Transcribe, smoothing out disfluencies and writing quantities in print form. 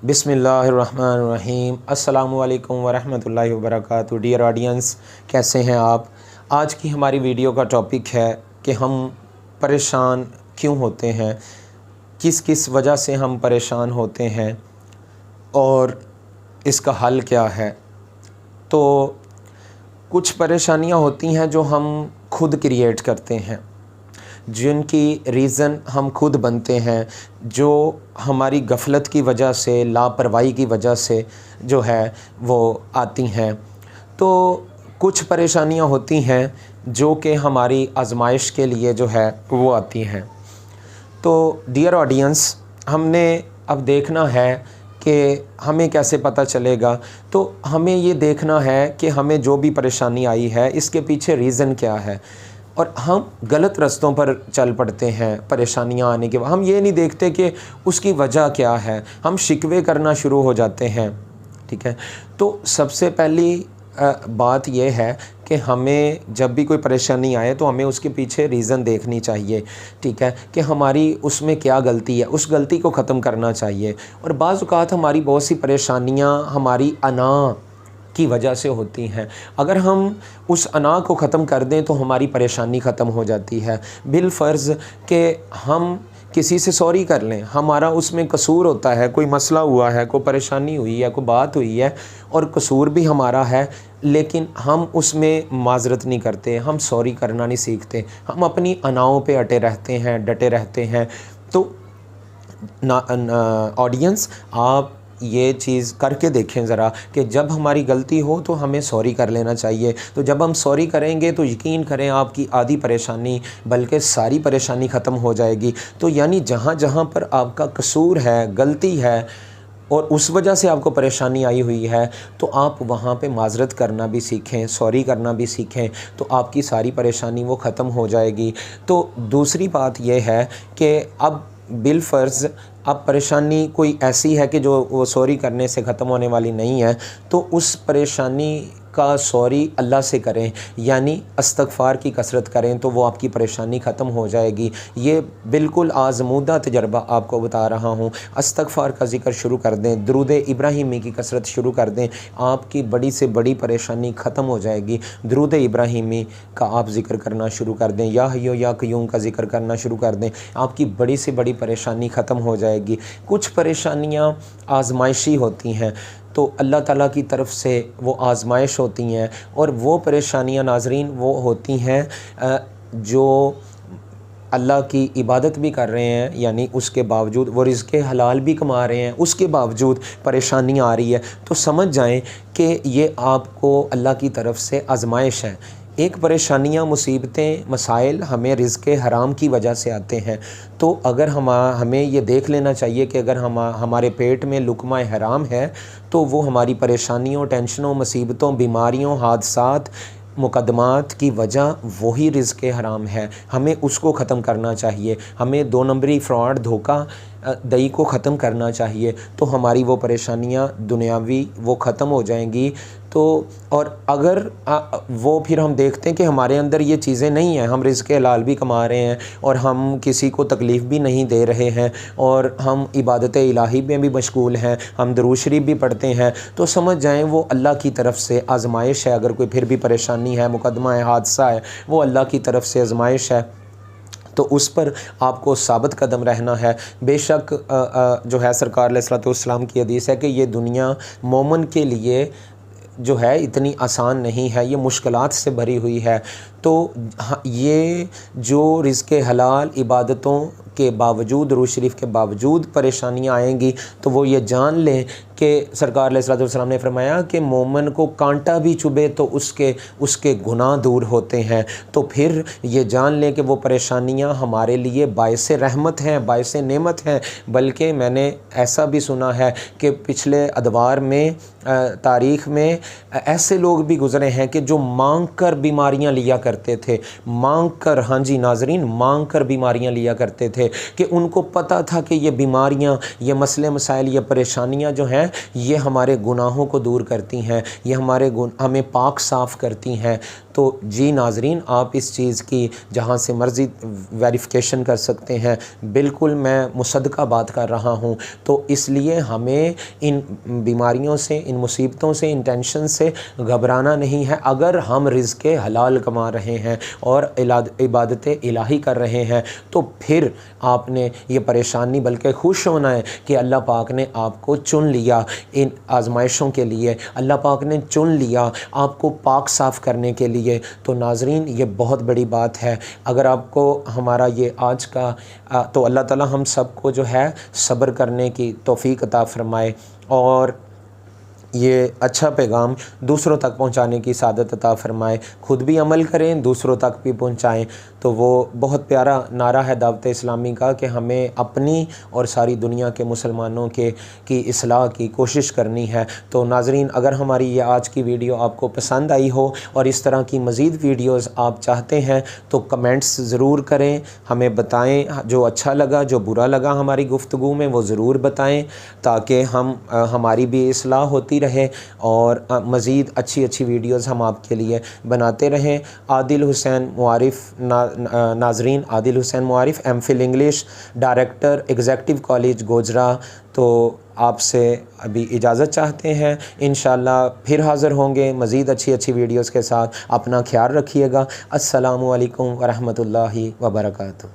बिस्मिल्लाहिर्रहमानिर्रहीम। अस्सलामु अलैकुम वरहमतुल्लाहि वबरकातुहू। डियर ऑडियंस, कैसे हैं आप? आज की हमारी वीडियो का टॉपिक है कि हम परेशान क्यों होते हैं, किस किस वजह से हम परेशान होते हैं और इसका हल क्या है। तो कुछ परेशानियां होती हैं जो हम खुद क्रिएट करते हैं, जिनकी रीज़न हम खुद बनते हैं, जो हमारी गफलत की वजह से, लापरवाही की वजह से जो है वो आती हैं। तो कुछ परेशानियां होती हैं जो कि हमारी आजमाइश के लिए जो है वो आती हैं। तो डियर ऑडियंस, हमने अब देखना है कि हमें कैसे पता चलेगा। तो हमें ये देखना है कि हमें जो भी परेशानी आई है इसके पीछे रीज़न क्या है। और हम गलत रास्तों पर चल पड़ते हैं परेशानियां आने के बाद। हम ये नहीं देखते कि उसकी वजह क्या है, हम शिकवे करना शुरू हो जाते हैं। ठीक है, तो सबसे पहली बात यह है कि हमें जब भी कोई परेशानी आए तो हमें उसके पीछे रीज़न देखनी चाहिए। ठीक है, कि हमारी उसमें क्या गलती है, उस गलती को ख़त्म करना चाहिए। और बाज़ औक़ात हमारी बहुत सी परेशानियां हमारी अना की वजह से होती हैं। अगर हम उस अना को ख़त्म कर दें तो हमारी परेशानी ख़त्म हो जाती है। बिलफ़र्ज़ कि हम किसी से सॉरी कर लें, हमारा उसमें कसूर होता है, कोई मसला हुआ है, कोई परेशानी हुई है, कोई बात हुई है और कसूर भी हमारा है, लेकिन हम उसमें माज़रत नहीं करते, हम सॉरी करना नहीं सीखते, हम अपनी अनाओं पे अटे रहते हैं, डटे रहते हैं। तो ऑडियंस, आप ये चीज़ करके देखें ज़रा कि जब हमारी गलती हो तो हमें सॉरी कर लेना चाहिए। तो जब हम सॉरी करेंगे तो यकीन करें आपकी आधी परेशानी बल्कि सारी परेशानी ख़त्म हो जाएगी। तो यानी जहाँ जहाँ पर आपका कसूर है, गलती है और उस वजह से आपको परेशानी आई हुई है, तो आप वहाँ पे माज़रत करना भी सीखें, सॉरी करना भी सीखें, तो आपकी सारी परेशानी वो ख़त्म हो जाएगी। तो दूसरी बात यह है कि अब बिलफ़र्ज़ अब परेशानी कोई ऐसी है कि जो वो सॉरी करने से ख़त्म होने वाली नहीं है, तो उस परेशानी का सॉरी अल्लाह से करें, यानी इस्तग़फ़ार की कसरत करें, तो वो आपकी परेशानी ख़त्म हो जाएगी। ये बिल्कुल आज़मूदा तजर्बा आपको बता रहा हूँ। इस्तग़फ़ार का ज़िक्र शुरू कर दें, दुरूद इब्राहिमी की कसरत शुरू कर दें, आपकी बड़ी से बड़ी परेशानी ख़त्म हो जाएगी। दुरूद इब्राहिमी का आप ज़िक्र करना शुरू कर दें, या हय्यो या क़य्यूम का ज़िक्र करना शुरू कर दें, आपकी बड़ी से बड़ी परेशानी ख़त्म हो जाएगी। कुछ परेशानियाँ आज़माइशी होती हैं, तो अल्लाह ताला की तरफ से वो आज़माइश होती हैं। और वो परेशानियाँ नाज़रीन वो होती हैं जो अल्लाह की इबादत भी कर रहे हैं, यानी उसके बावजूद वो रिज़्क़ हलाल भी कमा रहे हैं, उसके बावजूद परेशानियाँ आ रही है, तो समझ जाएं कि ये आपको अल्लाह की तरफ से आज़माइश है। एक परेशानियाँ, मुसीबतें, मसाइल हमें रिज़्क़ हराम की वजह से आते हैं। तो अगर हमें ये देख लेना चाहिए कि अगर हमारे पेट में लुक़मा हराम है तो वो हमारी परेशानियों, टेंशनों, मुसीबतों, बीमारियों, हादसात, मुकदमात की वजह वही रिज़्क़ हराम है। हमें उसको ख़त्म करना चाहिए, हमें दो नंबरी, फ्रॉड, धोखा दई को ख़त्म करना चाहिए। तो हमारी वो परेशानियाँ दुनियावी वो ख़त्म हो जाएंगी। तो और अगर वो फिर हम देखते हैं कि हमारे अंदर ये चीज़ें नहीं हैं, हम रिज़्क़ हलाल भी कमा रहे हैं और हम किसी को तकलीफ़ भी नहीं दे रहे हैं और हम इबादत इलाही में भी मशगूल हैं, हम दुरूद शरीफ भी पढ़ते हैं, तो समझ जाएं वो अल्लाह की तरफ से आज़माइश है। अगर कोई फिर भी परेशानी है, मुकदमा है, हादसा है, वो अल्लाह की तरफ से आज़माइश है, तो उस पर आपको साबित कदम रहना है। बेशक जो है सरकार अलैहिस्सलाम की हदीस है कि ये दुनिया मोमिन के लिए जो है इतनी आसान नहीं है, ये मुश्किलात से भरी हुई है। तो ये जो रिज़्क़ हलाल, इबादतों के बावजूद, दुरूद शरीफ के बावजूद परेशानियाँ आएंगी, तो वो ये जान लें कि सरकार अलैहिस्सलाम ने फरमाया कि मोमिन को कांटा भी चुभे तो उसके गुनाह दूर होते हैं। तो फिर ये जान लें कि वो परेशानियाँ हमारे लिए बाइस रहमत हैं, बाइस नेमत हैं। बल्कि मैंने ऐसा भी सुना है कि पिछले अदवार में, तारीख़ में ऐसे लोग भी गुज़रे हैं कि जो मांग कर बीमारियाँ लिया करते थे, मांग कर, हाँ जी नाज़रीन, मांग कर बीमारियाँ लिया करते थे, कि उनको पता था कि ये बीमारियाँ, ये मसले मसाइल, ये परेशानियाँ जो हैं ये हमारे गुनाहों को दूर करती हैं, ये हमें पाक साफ़ करती हैं। تو جی ناظرین، آپ اس چیز کی جہاں سے مرضی ویریفیکیشن کر سکتے ہیں، بالکل میں مصدقہ بات کر رہا ہوں۔ تو اس لیے ہمیں ان بیماریوں سے، ان مصیبتوں سے، ان ٹینشن سے گھبرانا نہیں ہے۔ اگر ہم رزق حلال کما رہے ہیں اور عبادت الہی کر رہے ہیں تو پھر آپ نے یہ پریشانی بلکہ خوش ہونا ہے کہ اللہ پاک نے آپ کو چن لیا ان آزمائشوں کے لیے، اللہ پاک نے چن لیا آپ کو پاک صاف کرنے کے لیے۔ تو ناظرین، یہ بہت بڑی بات ہے۔ اگر آپ کو ہمارا یہ آج کا تو اللہ تعالی ہم سب کو جو ہے صبر کرنے کی توفیق عطا فرمائے، اور یہ اچھا پیغام دوسروں تک پہنچانے کی سعادت عطا فرمائے۔ خود بھی عمل کریں، دوسروں تک بھی پہنچائیں۔ تو وہ بہت پیارا نعرہ ہے دعوت اسلامی کا کہ ہمیں اپنی اور ساری دنیا کے مسلمانوں کی اصلاح کی کوشش کرنی ہے۔ تو ناظرین، اگر ہماری یہ آج کی ویڈیو آپ کو پسند آئی ہو اور اس طرح کی مزید ویڈیوز آپ چاہتے ہیں تو کمنٹس ضرور کریں، ہمیں بتائیں جو اچھا لگا، جو برا لگا ہماری گفتگو میں وہ ضرور بتائیں، تاکہ ہماری بھی اصلاح ہوتی رہے اور مزید اچھی ویڈیوز ہم آپ کے لیے بناتے رہیں۔ عادل حسین معارف، ناظرین، Adil Hussain Maarif, M Phil English, director executive college Gojra, تو آپ سے ابھی اجازت چاہتے ہیں۔ انشاءاللہ پھر حاضر ہوں گے مزید اچھی ویڈیوز کے ساتھ۔ اپنا خیال رکھیے گا۔ السلام علیکم ورحمۃ اللہ وبرکاتہ۔